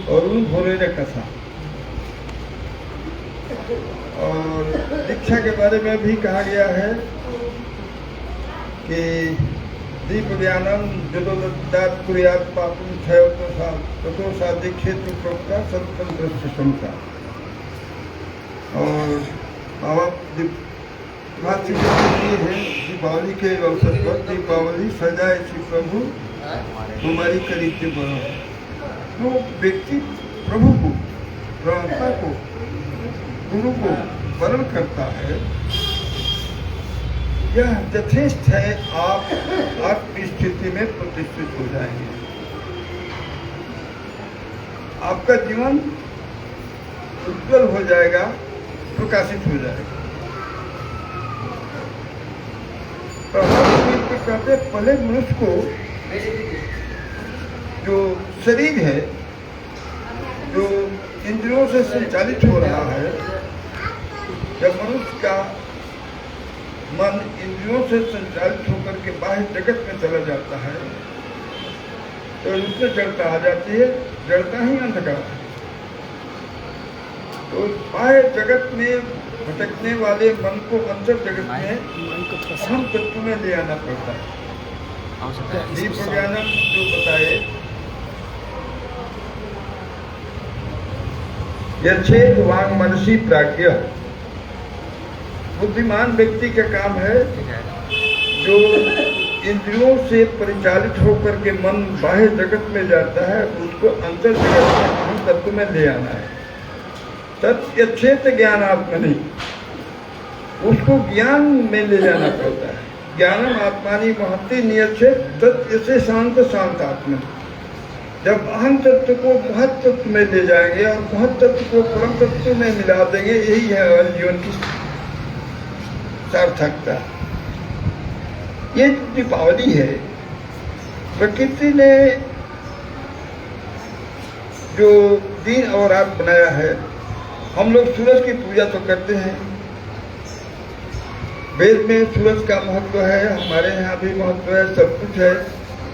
अरुण भोरे ने कथा। और दीक्षा के बारे में भी कहा गया है कि दीप ज्ञानम जदोदात कुरियात पापुम थयो तो सादीक्षित प्रोक्ता सत्तंत्र शंका। और बाबा है दीपावली के अवसर पर दीपावली सजाए श्री प्रभु हमारी करीब से बड़ा। तो व्यक्ति प्रभु को, परमात्मा को, गुरु को वरण करता है, यह यथेष्ट है। आप आत्म स्थिति में प्रतिष्ठित हो जाएंगे, आपका जीवन उज्जवल हो जाएगा, प्रकाशित हो जाएगा। कहते पहले मनुष्य को जो शरीर है, जो इंद्रियों से संचालित हो रहा है, जब मनुष्य का मन इंद्रियों से संचालित होकर के बाह्य जगत में चला जाता है तो उसमें जड़ता आ जाती है। जड़ता ही अंधकार है। तो बाह्य जगत में भटकने वाले मन को अंतर जगत में अहम तत्व में ले आना पड़ता है। दीप ज्ञानम जो बताए, यच्छेद वांग मनसी प्राज्ञ, बुद्धिमान व्यक्ति का काम है जो इंद्रियों से परिचालित होकर के मन बाह्य जगत में जाता है, उसको अंतर जगत में अहम तत्व में ले आना है। तत्क्षेत्र ज्ञान आत्मा नहीं, उसको ज्ञान में ले जाना पड़ता है। ज्ञानम आत्मानी महत्ति नियच्छेद तत् से शांत शांत आत्मा। जब अहम तत्व को महत तत्व में ले जाएंगे और महत तत्व को परम तत्व में मिला देंगे, यही है जीवन की सार्थकता। ये दीपावली है। प्रकृति ने जो दिन और रात बनाया है, हम लोग सूरज की पूजा तो करते हैं। वेद में सूरज का महत्व है, हमारे यहाँ भी महत्व है, सब कुछ है।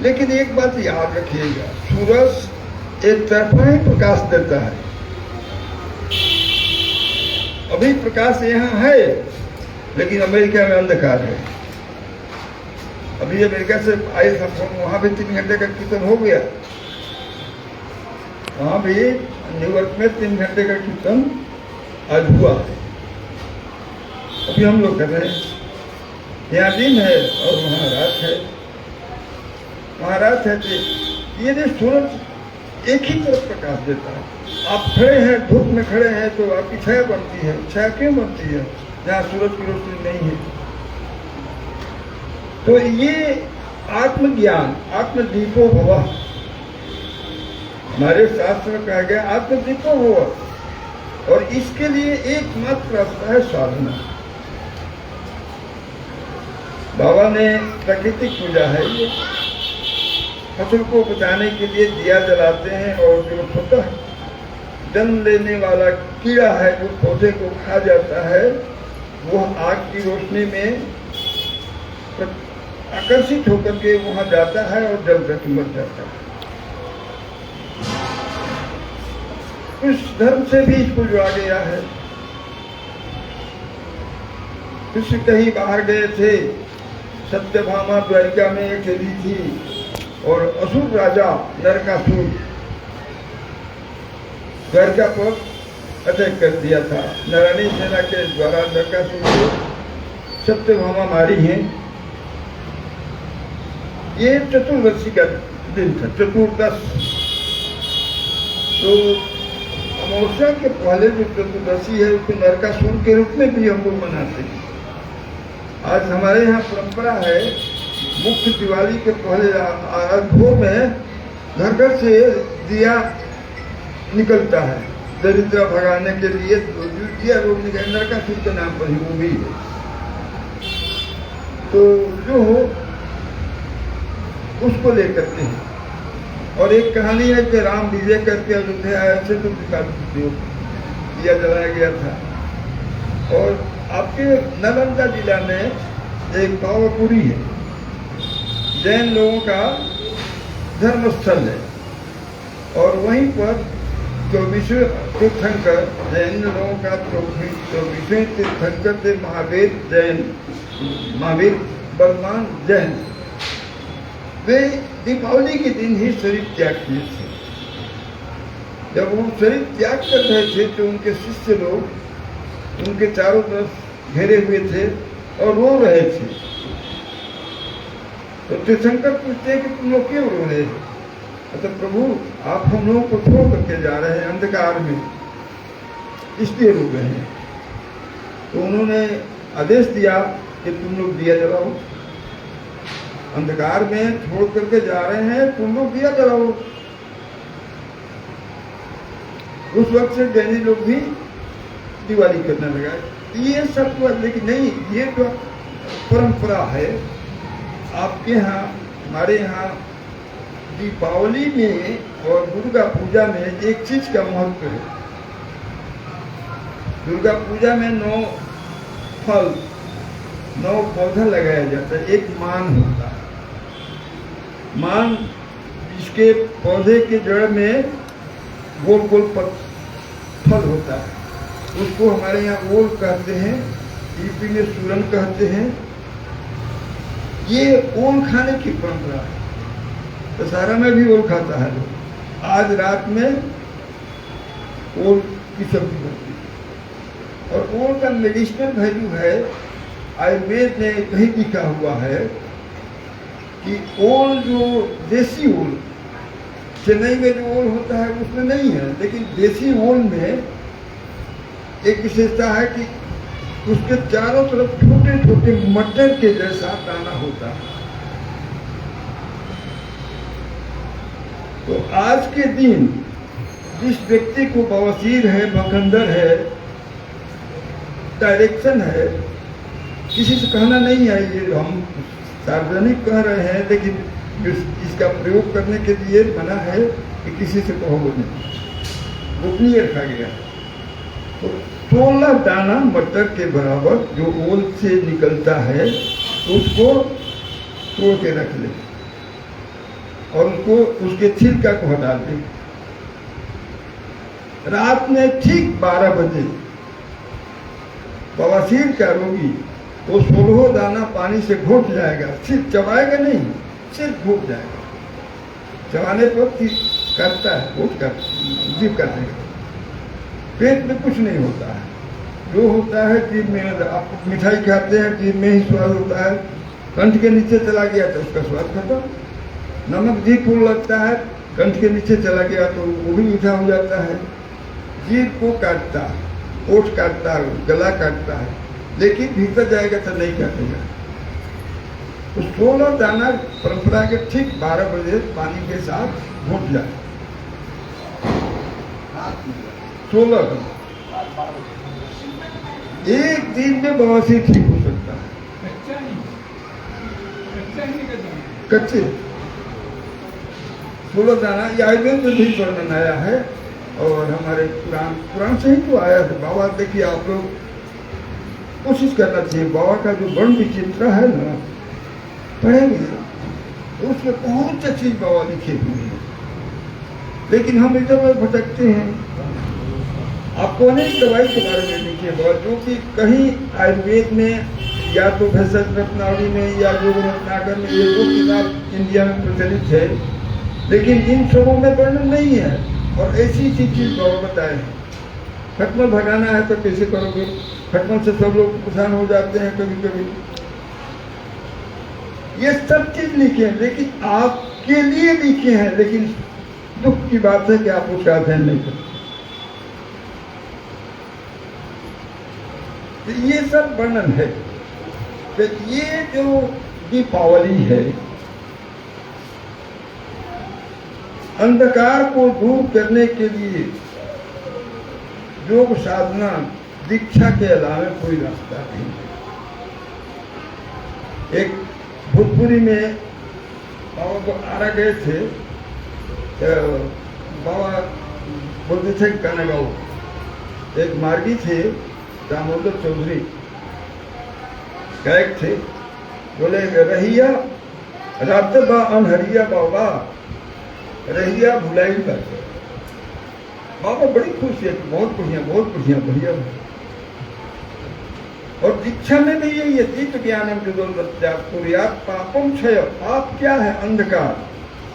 लेकिन एक बात याद रखिएगा, सूरज एक तरफा ही प्रकाश देता है। अभी प्रकाश यहाँ है, लेकिन अमेरिका में अंधकार है। अभी अमेरिका से आए था फोन, वहाँ भी 3 घंटे का कीर्तन हो गया। वहाँ भी न्यूयॉर्क में 3 घंटे का कीर्तन आज हुआ है। अभी हम लोग कर रहे हैं। यहाँ दिन है और वहाँ रात है। वहाँ रात है तो ये सूरज एक ही तरफ प्रकाश देता है। आप खड़े हैं, धूप में खड़े हैं तो आपकी छाया बनती है। छाया क्यों बनती है? जहाँ सूरज की रोशनी नहीं है। तो ये आत्मज्ञान, आत्मदीपो भव, हमारे शास्त्र में कहा गया आत्मदीपो भव। और इसके लिए एकमात्र रास्ता है साधना। बाबा ने प्राकृतिक पूजा है ये। फसल को बचाने के लिए दिया जलाते हैं और जो छोटा जन्म लेने वाला कीड़ा है जो पौधे को खा जाता है, वो आग की रोशनी में आकर्षित होकर के वहां जाता है और जल करके मर जाता है। इस धर्म से भी इसको जोड़ा गया है। कृष्ण कहीं बाहर गए थे, सत्यभामा द्वारिका में एक चली थी और असुर राजा नरकासुर द्वारिका पर अटैक कर दिया था। नारायणी सेना के द्वारा नरकासुर को सत्यभामा मारी है। ये चतुर्दशी का दिन था, चतुर्दश। तो अमावस्या के पहले जो चतुर्दशी है उसको नरकासुर के रूप में भी हम लोग मनाते हैं। आज हमारे यहाँ परंपरा है, मुख्य दिवाली के पहले आरंभों में घर घर से दिया निकलता है दरिद्र भगाने के लिए। दिया लोग निकल नरकासुर के नाम पर ही वो भी है। तो जो हो उसको लेकर के हैं। और एक कहानी है कि राम विजय करके अयोध्या आए थे तो दिया जलाया गया था। और आपके नालंदा जिला में एक पावापुरी है, जैन लोगों का धर्म स्थल है। और वहीं पर 24वें तीर्थंकर जैन लोगों का 24वें तीर्थंकर थे महावीर बलवान जैन। वे दीपावली के दिन ही शरीर त्याग किए थे। जब वो शरीर त्याग कर रहे थे तो उनके शिष्य लोग उनके चारों तरफ घेरे हुए थे और रो रहे थे। तो तीर्थंकर पूछते हैं कि तुम लोग क्यों रो रहे हो? तो प्रभु आप हम लोगों को छोड़ करके जा रहे हैं अंधकार में, इसलिए रो रहे हैं। तो उन्होंने आदेश दिया कि तुम लोग दिया जलाओ, अंधकार में छोड़ करके जा रहे हैं, तुम लोग दिया जलाओ। उस वक्त से जैनी लोग भी दिवाली करने लगा। ये सब तो लेकिन नहीं, ये तो परंपरा है आपके यहाँ। हमारे यहाँ दीपावली में और दुर्गा पूजा में एक चीज का महत्व है। दुर्गा पूजा में 9 फल 9 पौधा लगाया जाता है, एक मान होता है। मान इसके पौधे के जड़ में गोल गोल फल होता है, उसको हमारे यहाँ ओल कहते हैं, यूपी में सूरन कहते हैं। ये ओल खाने की परंपरा है। दशहरा में भी ओल खाता है लोग। आज रात में ओल की सब्जी बनती है और ओल का मेडिसिनल वैल्यू है। आयुर्वेद में कहीं लिखा हुआ है कि ओल जो देसी ओल, चेन्नई में जो ओल होता है उसमें नहीं है, लेकिन देसी ओल में एक विशेषता है कि उसके चारों तरफ छोटे छोटे मटर के जैसा दाना होता है। तो आज के दिन जिस व्यक्ति को बवासीर है, भखंदर है, डायरेक्शन है, किसी से कहना नहीं है, ये हम सार्वजनिक कह रहे हैं, लेकिन इसका प्रयोग करने के लिए मना है कि किसी से कहो नहीं, गोपनीय रखा गया। तो 16 दाना मटर के बराबर जो ओल से निकलता है उसको तोड़ के रख ले और उसको उसके छिलका को हटा दे। रात में ठीक 12 बजे बवासीर का रोगी वो 16 दाना पानी से घोट जाएगा, सिर्फ चबाएगा नहीं, सिर्फ घोट जाएगा। चबाने पर काटता है, घोट का जीभ काटेगा, पेट में कुछ नहीं होता है। जो होता है जीभ में, आप मिठाई खाते हैं जीभ में ही स्वाद होता है, कंठ के नीचे चला गया तो उसका स्वाद खत्म। नमक जीभ को लगता है, कंठ के नीचे चला गया तो वो भी मीठा हो जाता है। जीभ को काटता है, ओठ काटता है, गला काटता है, लेकिन भीतर जाएगा तो नहीं काटेगा। तो 16 दाना परंपरा के ठीक 12 बजे पानी के साथ घोट जाए। 16 एक दिन में बवासीर ठीक हो सकता है। कच्चे 16 दाना ये आयुर्वेद में भी वर्णन आया है और हमारे पुराण से ही तो आया है। बाबा देखिए, आप लोग कोशिश करना चाहिए, बाबा का जो वर्ण विचित्र है ना, पढ़ेंगे तो उसमें बहुत सी चीज बाबा लिखे हुए हैं, लेकिन हम इधर भटकते हैं। आपको अनेक दवाई के बारे में लिखे बाबा, जो कि कहीं आयुर्वेद में या तो भेषज रत्नावली में या योग रत्नाकर में, ये 2 किताब इंडिया में प्रचलित है, लेकिन इन सबों में वर्णन नहीं है। और ऐसी चीज बाबा बताए हैं। खटमल भगाना है तो कैसे करोगे? खटमल से सब लोग परेशान हो जाते हैं कभी कभी। ये सब चीज लिखे हैं, लेकिन आपके लिए लिखे हैं, लेकिन दुख की बात है कि आप उसका अध्ययन नहीं करते। तो ये सब वर्णन है। तो ये जो दीपावली है, अंधकार को दूर करने के लिए योग साधना, दीक्षा के अलावा कोई रास्ता नहीं है। एक भोजपुरी में बाबा आरा गए थे, बाबा बोलते थे गाना गाओ। एक मार्गी थे दामोदर चौधरी, गायक थे, बोले रहिया रात बा अनहरिया बाबा, रहिया भुलाई पर। बाबा बड़ी खुशी है, बहुत बढ़िया भैया। और दीक्षा में भी यही है, दीप ज्ञानम जुदोलत्यात्पुर्यात् पापम क्षय। पाप क्या है? अंधकार।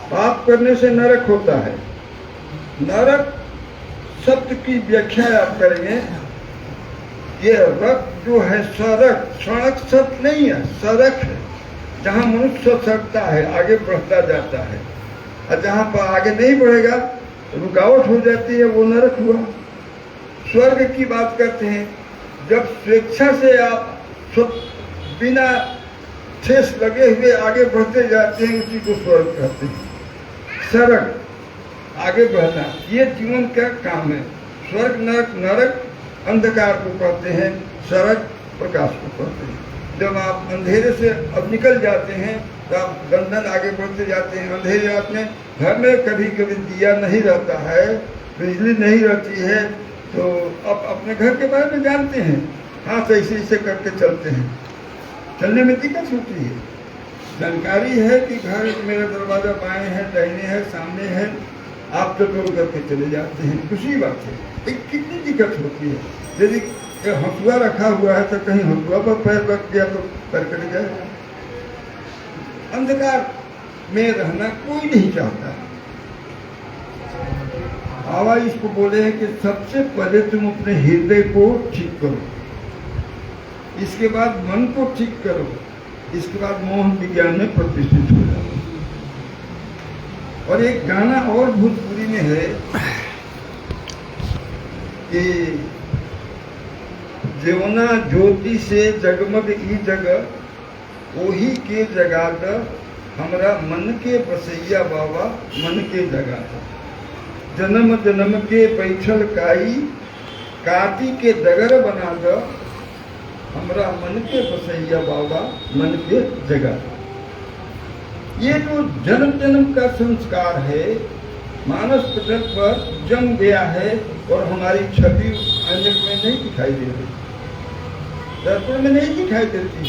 पाप करने से नरक होता है। नरक शब्द की व्याख्या आप करेंगे, ये रक जो है सड़क, सड़क शब्द नहीं है, सड़क है, जहाँ मनुष्य सड़ता है, आगे बढ़ता जाता है, और जहाँ पर आगे नहीं बढ़ेगा रुकावट हो जाती है, वो नरक हुआ। स्वर्ग की बात करते हैं, जब स्वेच्छा से आप बिना ठेस लगे हुए आगे बढ़ते जाते हैं, उसी को स्वर्ग कहते हैं। सड़क, आगे बढ़ना, ये जीवन का काम है। स्वर्ग नरक अंधकार को कहते हैं, सड़क प्रकाश को कहते हैं। जब आप अंधेरे से अब निकल जाते हैं तो आप दंडन आगे बढ़ते जाते हैं। अंधेरे रात में घर में कभी कभी दिया नहीं रहता है, बिजली नहीं रहती है, तो आप अपने घर के बारे में जानते हैं, हाथ ऐसे ऐसे करके चलते हैं, चलने में दिक्कत होती है। जानकारी है कि घर मेरा दरवाजा बाएं है, दाहिने है, सामने है, आप तो टोल करके चले जाते हैं, दूसरी बात है। कितनी दिक्कत होती है, यदि हंसुआ रखा हुआ है तो कहीं हंसुआ पर पैर रख गया तो पैर कट गया। अंधकार में रहना कोई नहीं चाहता। बाबा इसको बोले हैं कि सबसे पहले तुम अपने हृदय को ठीक करो, इसके बाद मन को ठीक करो, इसके बाद मोहन विज्ञान में प्रतिष्ठित हो जाओ। और एक गाना और भोजपुरी में है कि जेवना ज्योति से जगमग ई जगह, वही के जगाद हमरा मन के बसैया बाबा, मन के जगाद। जन्म जन्म के पैठल काई, काटी के डगर बना द, हमरा मन के बसैया बाबा, मन के जगाद। ये जो जन्म जन्म का संस्कार है, मानस पटल पर जम गया है और हमारी छवि आईने में नहीं दिखाई दे रही, दर्पण में नहीं दिखाई देती।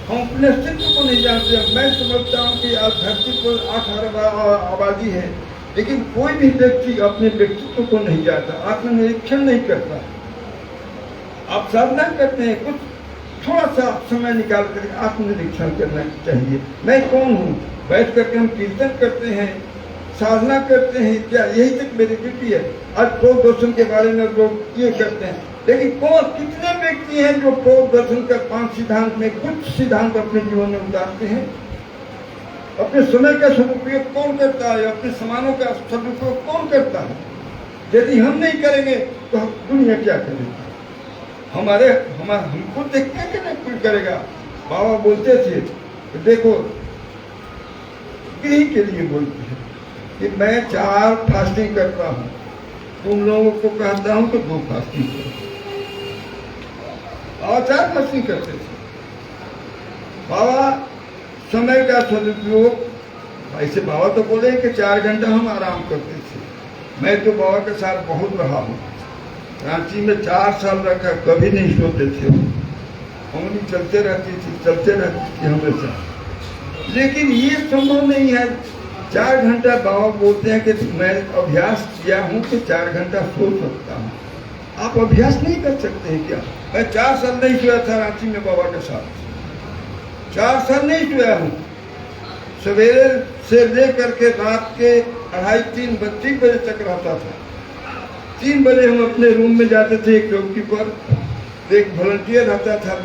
हम अपने अस्तित्व को नहीं जानते। मैं समझता हूँ कि आज धरती पर 8 अरब आबादी है, लेकिन कोई भी व्यक्ति अपने व्यक्तित्व को नहीं जानता, आत्मनिरीक्षण नहीं करता। आप साधना करते हैं, कुछ थोड़ा सा समय निकाल कर आत्मनिरीक्षण करना चाहिए। मैं कौन हूँ? बैठ करके हम कीर्तन करते हैं, साधना करते हैं, क्या यही तक मेरी ड्यूटी है? आज प्रोग दर्शन के बारे में लोग ये करते हैं, लेकिन कौन, कितने व्यक्ति हैं जो प्रोग दर्शन कर 5 सिद्धांत में कुछ सिद्धांत अपने जीवन में उतारते हैं? अपने समय का सदुपयोग कौन करता है? अपने समानों का सदुपयोग कौन करता है? यदि हम नहीं करेंगे तो दुनिया क्या करेगी? हमको देख के कोई करेगा। बाबा बोलते थे कि देखो, गृह के लिए बोलते हैं कि मैं 4 फास्टिंग करता हूँ, तुम लोगों को कहता हूँ कि 2 फास्टिंग करो, और 4 फास्टिंग करते थे। बाबा समय का सदुपयोग, ऐसे बाबा तो बोले कि 4 घंटा हम आराम करते थे। मैं तो बाबा के साथ बहुत रहा हूँ, रांची में 4 साल रखा, कभी नहीं सोते थे। उंगली चलते रहती थी हमेशा, लेकिन ये संभव नहीं है। 4 घंटा बाबा बोलते हैं कि मैं अभ्यास किया हूँ कि 4 घंटा सो सकता हूँ। आप अभ्यास नहीं कर सकते हैं क्या? मैं 4 साल नहीं सोया था रांची में बाबा के साथ, 4 साल नहीं सोया हूँ। सवेरे से लेकर के रात के 2:30-3 बजे तक रहता था। 3 बजे हम अपने रूम में जाते थे, एक चौकी पर एक वॉलंटियर रहता था,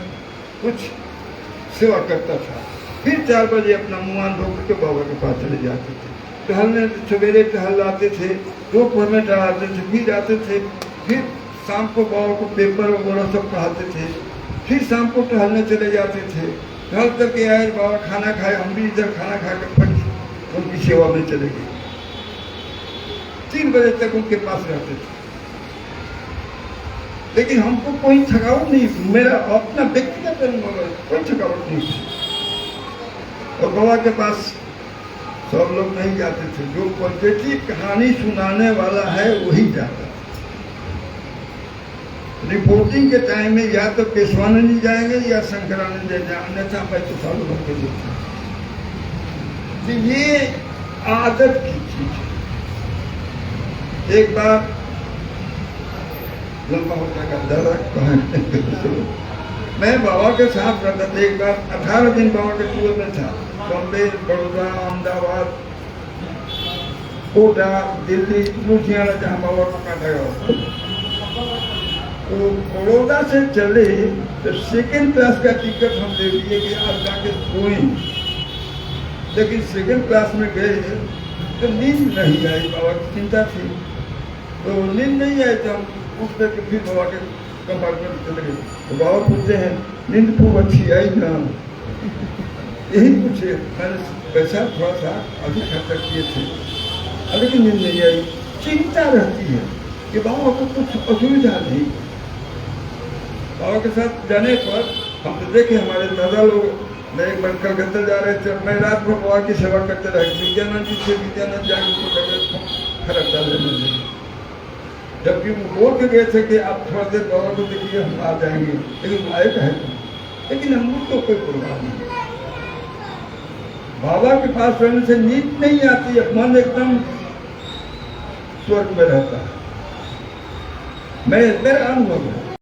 कुछ सेवा करता था। फिर 4 बजे अपना मुँह धो के बाबा के पास चले जाते थे। टहलने सवेरे टहलाते थे, दोपहर में टहलाते थे, फिर जाते थे। फिर शाम को बाबा को पेपर वगैरह सब पढ़ाते थे। फिर शाम को टहलने चले जाते थे। टहल करके आए, बाबा खाना खाए, हम भी इधर खाना खा कर फट उनकी सेवा में चले गए। 3 बजे तक उनके पास रहते थे। लेकिन हमको कोई थकावट नहीं, मेरा अपना व्यक्तिगत कोई थकावट नहीं थी। और बाबा के पास सब लोग नहीं जाते थे, जो पॉजिटिव कहानी सुनाने वाला है वही जाता। रिपोर्टिंग के टाइम में या तो केशवानंद जी जाएंगे या शंकरानंद जी जाएंगे, अन्यथा मैं तो सालों भर के देखता। ये आदत की चीज है। एक बार लंबा होता का दादा मैं बाबा के साथ रहता था। एक बार 18 दिन बाबा के टूर में था। बॉम्बे, बड़ौदा, अहमदाबाद, कोटा, दिल्ली, लुधियाना, जहाँ बाबा को काटा गया। तो बड़ौदा से चले तो सेकेंड क्लास का टिकट हम ले लिए कि आप जाके सोएं। लेकिन सेकेंड क्लास में गए तो नींद नहीं आई। बाबा की चिंता थी, तो नींद नहीं आई तो हम उठ करके फिर बाबा के कंपार्टमेंट में चले गए। तो बाबा पूछते हैं नींद खूब अच्छी आई ना? यही पूछे। मैंने पैसा थोड़ा सा अधिक खर्चा किए थे, लेकिन नींद नहीं आई। चिंता रहती है कि बाबा को कुछ असुविधा नहीं। बाबा के साथ जाने पर हम तो देखे हमारे दादा लोग, मैं एक बार कलकत्ता जा रहे थे, मैं रात भर बाबा की सेवा करते रहे। विद्यानंद जी से विद्यानंद जाके उनको खर्चा लेने लगे, जबकि वो बोल के गए थे कि आप थोड़ा देर बाबा को देखिए, हम आ जाएंगे। लेकिन आए कहे, लेकिन हम लोग तो कोई प्रभाव नहीं। बाबा के पास रहने से नींद नहीं आती है, मन एकदम स्वर्ग में रहता है। मेरा अनुभव है।